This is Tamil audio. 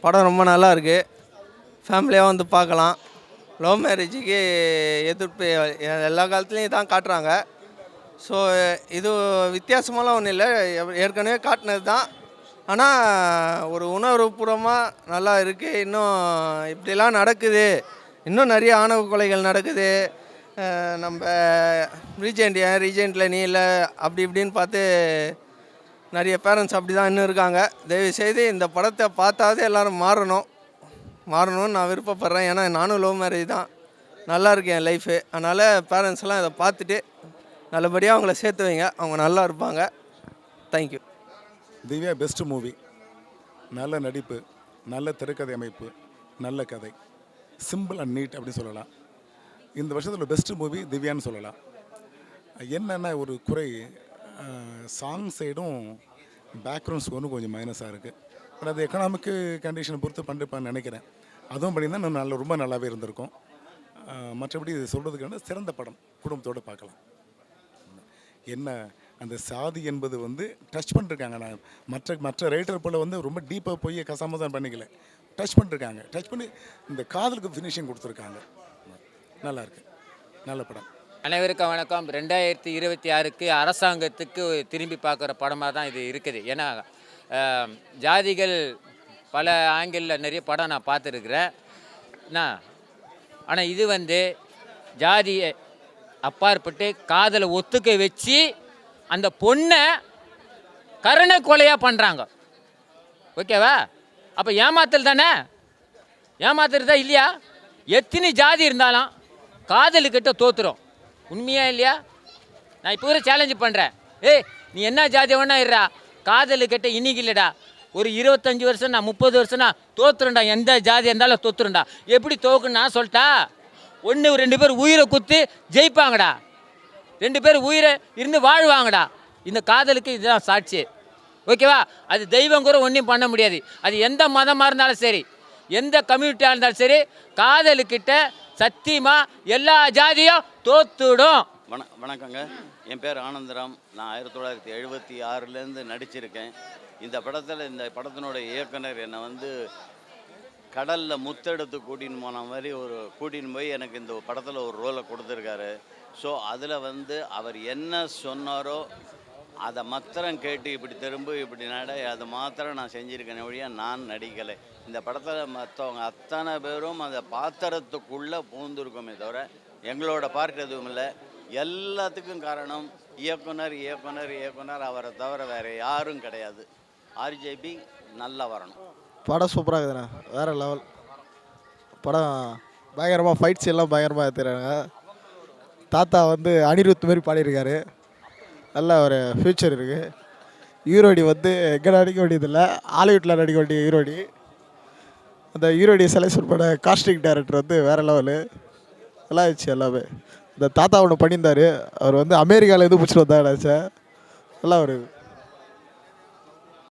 படம் ரொம்ப நல்லா இருக்குது. ஃபேமிலியாக வந்து பார்க்கலாம். லவ் மேரேஜுக்கு எதிர்ப்பு எல்லா காலத்துலேயும் இதான் காட்டுறாங்க. ஸோ இது வித்தியாசமாலாம் ஒன்றும் இல்லை, ஏற்கனவே காட்டினது தான். ஆனால் ஒரு உணர்வுபூர்வமாக நல்லா இருக்குது. இன்னும் இப்படிலாம் நடக்குது, இன்னும் நிறைய ஆணவ கொலைகள் நடக்குது. நம்ம ரீஜெண்டில் நீ இல்லை அப்படி இப்படின்னு பார்த்து நிறைய பேரண்ட்ஸ் அப்படி தான் இன்னும் இருக்காங்க. தயவுசெய்து இந்த படத்தை பார்த்தாவது எல்லோரும் மாறணும்னு நான் விருப்பப்படுறேன். ஏன்னா நானும் லவ் மேரேஜ் தான், நல்லா இருக்கு என் லைஃபு. அதனால் பேரண்ட்ஸ்லாம் இதை பார்த்துட்டு நல்லபடியாக அவங்கள சேர்த்து வைங்க, அவங்க நல்லா இருப்பாங்க. தேங்க்யூ. Divya best movie. நல்ல நடிப்பு, நல்ல திரைக்கதை அமைப்பு, நல்ல கதை, சிம்பிள் அண்ட் நீட் அப்படின்னு சொல்லலாம். இந்த வருஷத்தில் பெஸ்ட் மூவி திவ்யான்னு சொல்லலாம். என்னென்ன ஒரு குறை, சாங் சைடும் பேக்ரவுண்ட் ஸ்கோரும் கொஞ்சம் மைனஸாக இருக்குது. பட் அது எக்கனாமிக்கு கண்டிஷனை பொறுத்து பண்ணிருப்பான்னு நினைக்கிறேன். அதுவும் பண்ணியிருந்தால் இன்னும் ரொம்ப நல்லாவே இருந்திருக்கும். மற்றபடி இது சொல்கிறதுக்கான சிறந்த படம், குடும்பத்தோடு பார்க்கலாம். என்ன அந்த சாதி என்பது டச் பண்ணிருக்காங்க. நான் மற்ற ரைட்டர் போல் ரொம்ப டீப்பாக போய் கசாமதான் பண்ணிக்கல, டச் பண்ணிருக்காங்க. டச் பண்ணி இந்த காதலுக்கு ஃபினிஷிங் கொடுத்துருக்காங்க. நல்லாயிருக்கு, நல்ல படம். அனைவருக்கும் வணக்கம். 2026க்கு அரசாங்கத்துக்கு திரும்பி பார்க்குற படமாக தான் இது இருக்குது. ஏன்னா ஜாதிகள் பல ஆங்கிளில் நிறைய படம் நான் பார்த்துருக்குறேன். ஆனால் இது ஜாதியை அப்பாற்பட்டு காதலை ஒத்துக்க வச்சு அந்த பொண்ணை கருணை கொலையாக பண்ணுறாங்க. ஓகேவா? அப்போ ஏமாத்தல் தானே, ஏமாத்துறதா இல்லையா? எத்தனை ஜாதி இருந்தாலும் காதலுக்கிட்ட தோற்றுரும். உண்மையா இல்லையா? நான் இப்போ கூட சேலஞ்சு பண்ணுறேன். நீ என்ன ஜாதி வேணா இருடா, காதலுக்கிட்ட இன்னைக்கு இல்லைடா, ஒரு 25 வருஷம் நான் 30 வருஷம்னா தோற்றுறேன்டா. எந்த ஜாதி இருந்தாலும் தோற்றுறேன்டா. எப்படி தோக்குன்னா சொல்லிட்டா, 1-2 பேர் உயிரை குத்து ஜெயிப்பாங்கடா, 2 பேர் உயிரை இருந்து வாழ்வாங்கடா. இந்த காதலுக்கு இதுதான் சாட்சி. ஓகேவா? அது தெய்வம் கூட ஒன்றும் பண்ண முடியாது. அது எந்த மதமாக இருந்தாலும் சரி, எந்த கம்யூனிட்டியாக இருந்தாலும் சரி, காதலுக்கிட்ட சத்தியமாக எல்லா ஜாதியும் தோத்துடும். வணக்கங்க. என் பேர் ஆனந்தராம். நான் 1976லேருந்து நடிச்சிருக்கேன். இந்த படத்தினோட இயக்குனர் என்னை கடலில் முத்தெடுத்து கூட்டின்னு போன மாதிரி கூட்டின்னு போய் எனக்கு இந்த படத்தில் ஒரு ரோலை கொடுத்துருக்காரு. ஸோ அதில் அவர் என்ன சொன்னாரோ அதை மாத்திரம் கேட்டு இப்படி திரும்ப இப்படி அதை மாத்திரம் நான் செஞ்சுருக்கேன் ஒழிய நான் நடிக்கலை. இந்த படத்தில் மற்றவங்க அத்தனை பேரும் அந்த பாத்திரத்துக்குள்ளே பூந்துருக்கோமே தவிர எங்களோட பார்ட் எதுவும் இல்லை. எல்லாத்துக்கும் காரணம் இயக்குனர் இயக்குனர் இயக்குனர், அவரை தவிர வேறு யாரும் கிடையாது. ஆர்ஜேபி நல்லா வரணும். படம் சூப்பராக இருக்குதுண்ணா, வேறு லெவல் படம். பயங்கரமாக ஃபைட்ஸ் எல்லாம் பயங்கரமாக எடுத்துறாங்க. தாத்தா அனிருத் மாரி பாடியிருக்காரு. நல்ல ஒரு ஃப்யூச்சர் இருக்குது. ஹீரோடி எங்கே நடிக்க வேண்டியதில்லை, ஹாலிவுட்டில் நடிக்க வேண்டிய ஹீரோடி. அந்த ஹீரோடி செலக்ஷன் பண்ண காஸ்டிங் டைரக்டர் வேறு லெவலு. நல்லா இருந்துச்சு எல்லாமே. இந்த தாத்தா ஒன்று பண்ணியிருந்தார், அவர் அமெரிக்காவில் எது பிடிச்சிட்டு வந்தாங்க நினச்சேன். நல்லா ஒரு